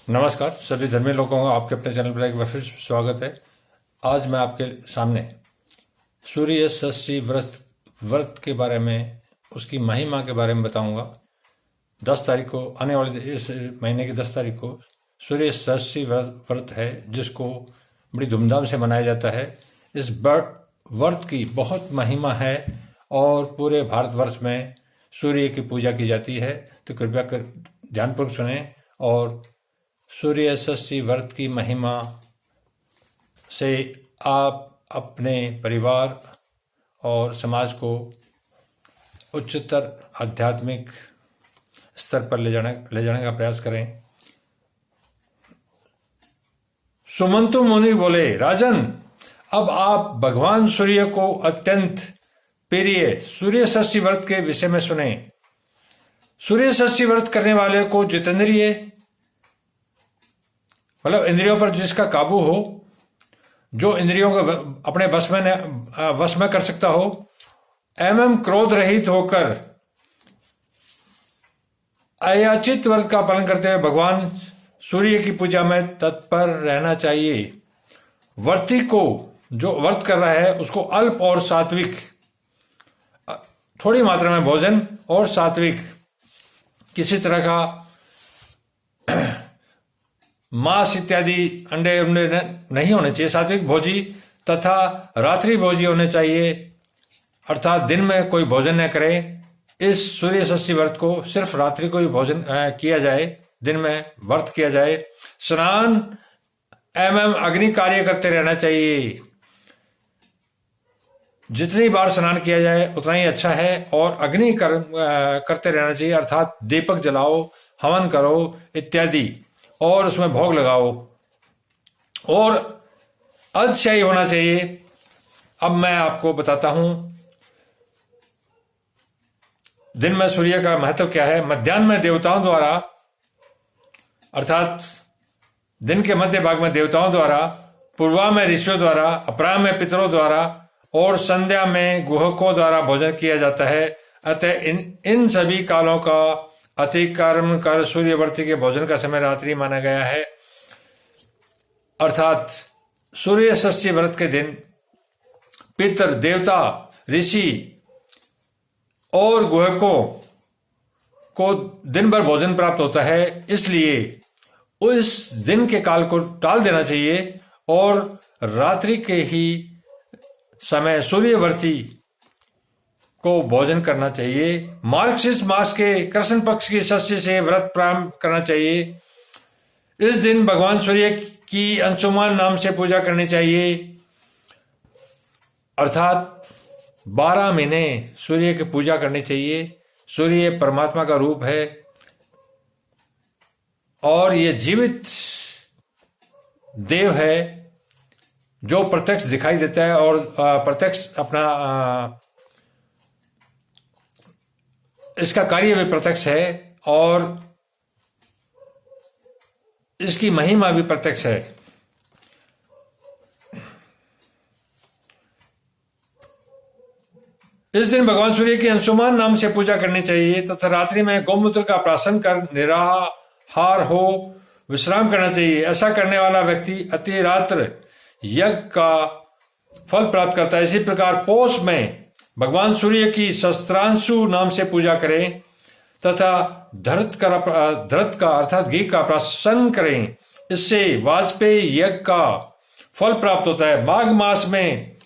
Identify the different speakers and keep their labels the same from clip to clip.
Speaker 1: नमस्कार सभी धर्मी लोगों का आपके अपने चैनल पर एक बार फिर स्वागत है। आज मैं आपके सामने सूर्य षष्ठी व्रत के बारे में, उसकी महिमा के बारे में बताऊंगा। 10 तारीख को, आने वाले इस महीने की 10 तारीख को सूर्य षष्ठी व्रत है, जिसको बड़ी धूमधाम से मनाया जाता है। इस व्रत की बहुत महिमा है और पूरे भारतवर्ष में सूर्य की पूजा की जाती है। तो कृपया कर ध्यानपूर्वक सुने और सूर्य षष्ठी व्रत की महिमा से आप अपने परिवार और समाज को उच्चतर आध्यात्मिक स्तर पर ले जाने का प्रयास करें। सुमंतु मुनि बोले, राजन, अब आप भगवान सूर्य को अत्यंत प्रिय सूर्य षष्ठी व्रत के विषय में सुने। सूर्य षष्ठी व्रत करने वाले को जितेंद्रिय, मतलब इंद्रियों पर जिसका काबू हो, जो इंद्रियों को अपने वश में कर सकता हो, एवं क्रोध रहित होकर अयाचित व्रत का पालन करते हुए भगवान सूर्य की पूजा में तत्पर रहना चाहिए। व्रती को, जो व्रत कर रहा है, उसको अल्प और सात्विक, थोड़ी मात्रा में भोजन और सात्विक, किसी तरह का मांस इत्यादि अंडे नहीं होने चाहिए। सात्विक भोजी तथा रात्रि भोजी होने चाहिए, अर्थात दिन में कोई भोजन न करे। इस सूर्य षष्ठी व्रत को सिर्फ रात्रि को ही भोजन किया जाए, दिन में व्रत किया जाए। स्नान एवं अग्नि कार्य करते रहना चाहिए। जितनी बार स्नान किया जाए उतना ही अच्छा है, और अग्नि करते रहना चाहिए, अर्थात दीपक जलाओ, हवन करो इत्यादि, और उसमें भोग लगाओ, और अतिशयी होना चाहिए। अब मैं आपको बताता हूं दिन में सूर्य का महत्व क्या है। मध्याह्न में देवताओं द्वारा, अर्थात दिन के मध्य भाग में देवताओं द्वारा, पूर्वा में ऋषियों द्वारा, अपराह में पितरों द्वारा और संध्या में गुहकों द्वारा भोजन किया जाता है। अतः इन सभी कालों का अतिक्रमण कर सूर्यवर्ती के भोजन का समय रात्रि माना गया है। अर्थात सूर्य षष्ठी व्रत के दिन पितर, देवता, ऋषि और गुहकों को दिन भर भोजन प्राप्त होता है, इसलिए उस दिन के काल को टाल देना चाहिए और रात्रि के ही समय सूर्यवर्ती को भोजन करना चाहिए। मार्गशीर्ष मास के कृष्ण पक्ष की षष्ठी से व्रत प्रारंभ करना चाहिए। इस दिन भगवान सूर्य की अंशुमान नाम से पूजा करनी चाहिए, अर्थात 12 महीने सूर्य की पूजा करनी चाहिए। सूर्य परमात्मा का रूप है और ये जीवित देव है जो प्रत्यक्ष दिखाई देता है और प्रत्यक्ष अपना इसका कार्य भी प्रत्यक्ष है और इसकी महिमा भी प्रत्यक्ष है। इस दिन भगवान सूर्य की अंशुमान नाम से पूजा करनी चाहिए तथा रात्रि में गौमूत्र का प्राशन कर निराहार हो विश्राम करना चाहिए। ऐसा करने वाला व्यक्ति अति रात्र यज्ञ का फल प्राप्त करता है। इसी प्रकार पौष में भगवान सूर्य की शस्त्रांशु नाम से पूजा करें तथा धरत का अर्थात घी का प्राशन करें। इससे वाजपेयी यज्ञ का फल प्राप्त होता है। माघ मास में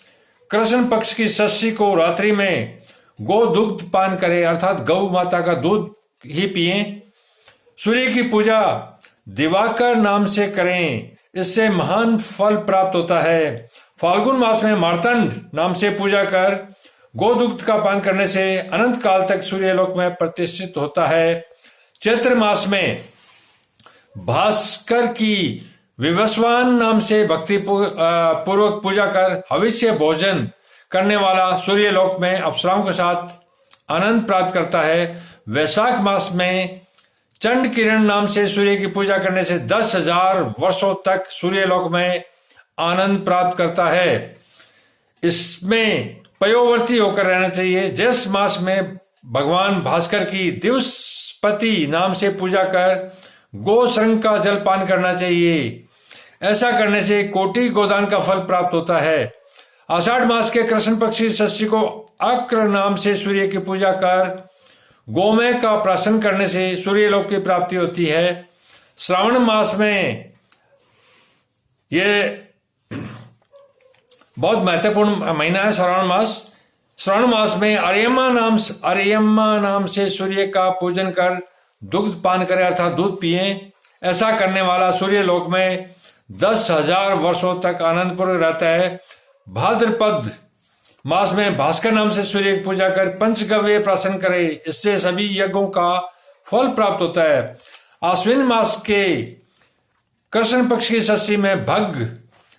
Speaker 1: कृष्ण पक्ष की षष्ठी को रात्रि में गो दुग्ध पान करें, अर्थात गौ माता का दूध ही पिए। सूर्य की पूजा दिवाकर नाम से करें, इससे महान फल प्राप्त होता है। फाल्गुन मास में मार्तंड नाम से पूजा कर गोदुग्ध का पान करने से अनंत काल तक सूर्यलोक में प्रतिष्ठित होता है। चैत्र मास में भास्कर की विवस्वान नाम से भक्ति पूर्वक पूजा कर हविष्य भोजन करने वाला सूर्यलोक में अप्सराओं के साथ आनंद प्राप्त करता है। वैशाख मास में चंड किरण नाम से सूर्य की पूजा करने से 10,000 वर्षों तक सूर्यलोक में आनंद प्राप्त करता है। इसमें पयोवर्ती होकर रहना चाहिए। ज्येष्ठ मास में भगवान भास्कर की दिवसपति नाम से पूजा कर गोश्रृंग का जल पान करना चाहिए। ऐसा करने से कोटि गोदान का फल प्राप्त होता है। आषाढ़ मास के कृष्ण पक्षी षष्ठी को अक्र नाम से सूर्य की पूजा कर गोमय का प्राशन करने से सूर्यलोक की प्राप्ति होती है। श्रावण मास में ये बहुत महत्वपूर्ण महीना है श्रावण मास। श्रावण मास में अर्यमा नाम से सूर्य का पूजन कर दुग्ध पान करें अर्थात दूध पिए। ऐसा करने वाला सूर्य लोक में 10,000 वर्षों तक आनंदपूर्वक रहता है। भाद्रपद मास में भास्कर नाम से सूर्य की पूजा कर पंचगव्य प्राशन करे, इससे सभी यज्ञों का फल प्राप्त होता है। आश्विन मास के कृष्ण पक्ष की षष्ठी में भग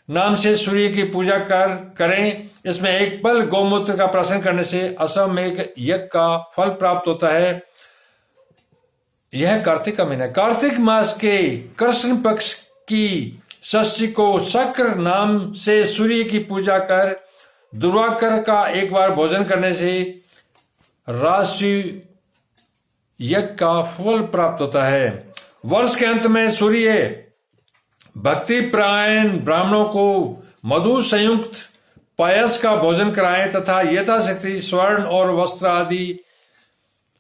Speaker 1: नाम से सूर्य की पूजा करें। इसमें एक पल गौमूत्र का प्राशन करने से अश्वमेघ यज्ञ का फल प्राप्त होता है। यह कार्तिक का महीना है। कार्तिक मास के कृष्ण पक्ष की षष्ठी को शक्र नाम से सूर्य की पूजा कर दुर्वाकर का एक बार भोजन करने से राशि यज्ञ का फल प्राप्त होता है। वर्ष के अंत में सूर्य भक्ति प्रायण ब्राह्मणों को मधु संयुक्त पायस का भोजन कराएं तथा यथाशक्ति स्वर्ण और वस्त्र आदि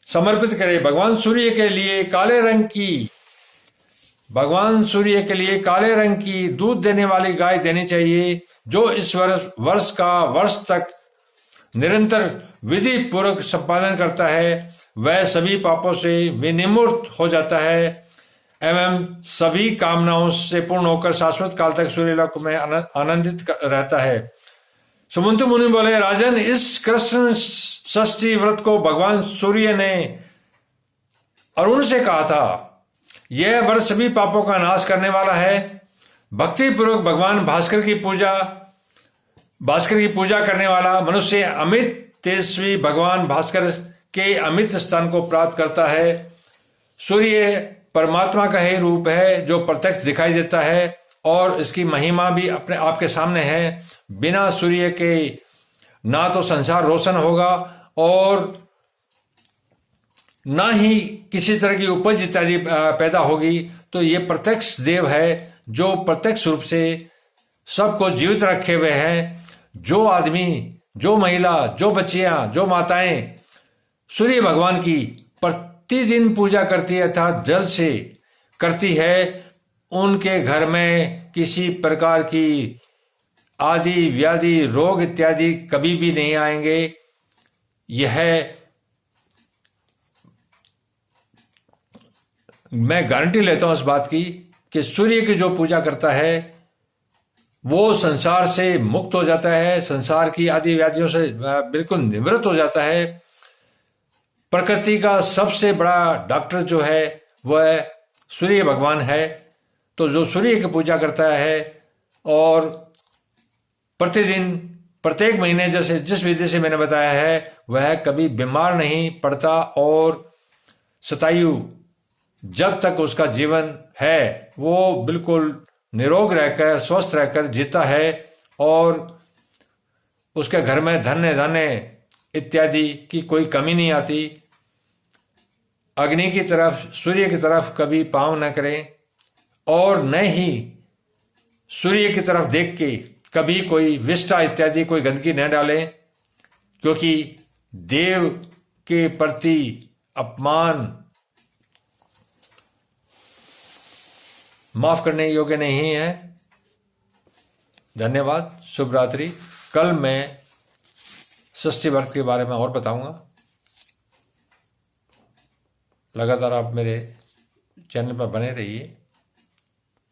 Speaker 1: समर्पित करें। भगवान सूर्य के लिए काले रंग की दूध देने वाली गाय देनी चाहिए। जो इस वर्ष तक निरंतर विधि पूर्वक संपादन करता है वह सभी पापों से विनिर्मुक्त हो जाता है एवं सभी कामनाओं से पूर्ण होकर शाश्वत काल तक सूर्यलोक में आनंदित रहता है। सुमंतु मुनि बोले, राजन, इस कृष्ण षष्ठी व्रत को भगवान सूर्य ने अरुण से कहा था। यह व्रत सभी पापों का नाश करने वाला है। भक्ति पूर्वक भगवान भास्कर की पूजा करने वाला मनुष्य अमित तेजस्वी भगवान भास्कर के अमित स्थान को प्राप्त करता है। सूर्य परमात्मा का ही रूप है जो प्रत्यक्ष दिखाई देता है और इसकी महिमा भी अपने आपके सामने है। बिना सूर्य के ना तो संसार रोशन होगा और ना ही किसी तरह की उपज इत्यादि पैदा होगी। तो ये प्रत्यक्ष देव है जो प्रत्यक्ष रूप से सबको जीवित रखे हुए हैं। जो आदमी, जो महिला, जो बच्चियां, जो माताएं सूर्य भगवान की प्रतिदिन पूजा करती है अर्थात जल से करती है, उनके घर में किसी प्रकार की आदि व्याधि रोग इत्यादि कभी भी नहीं आएंगे। यह मैं गारंटी लेता हूं इस बात की कि सूर्य की जो पूजा करता है वो संसार से मुक्त हो जाता है, संसार की आदि व्याधियों से बिल्कुल निवृत्त हो जाता है। प्रकृति का सबसे बड़ा डॉक्टर जो है वह सूर्य भगवान है। तो जो सूर्य की पूजा करता है और प्रतिदिन प्रत्येक महीने जैसे जिस विधि से मैंने बताया है वह कभी बीमार नहीं पड़ता और शतायु जब तक उसका जीवन है वो बिल्कुल निरोग रहकर स्वस्थ रहकर जीता है और उसके घर में धन्य धान्य इत्यादि की कोई कमी नहीं आती। अग्नि की तरफ, सूर्य की तरफ कभी पांव न करें और न ही सूर्य की तरफ देख के कभी कोई विष्ठा इत्यादि कोई गंदगी न डालें, क्योंकि देव के प्रति अपमान माफ करने योग्य नहीं है। धन्यवाद। शुभ रात्रि। कल मैं षष्ठी व्रत के बारे में और बताऊंगा। लगातार आप मेरे चैनल पर बने रहिए।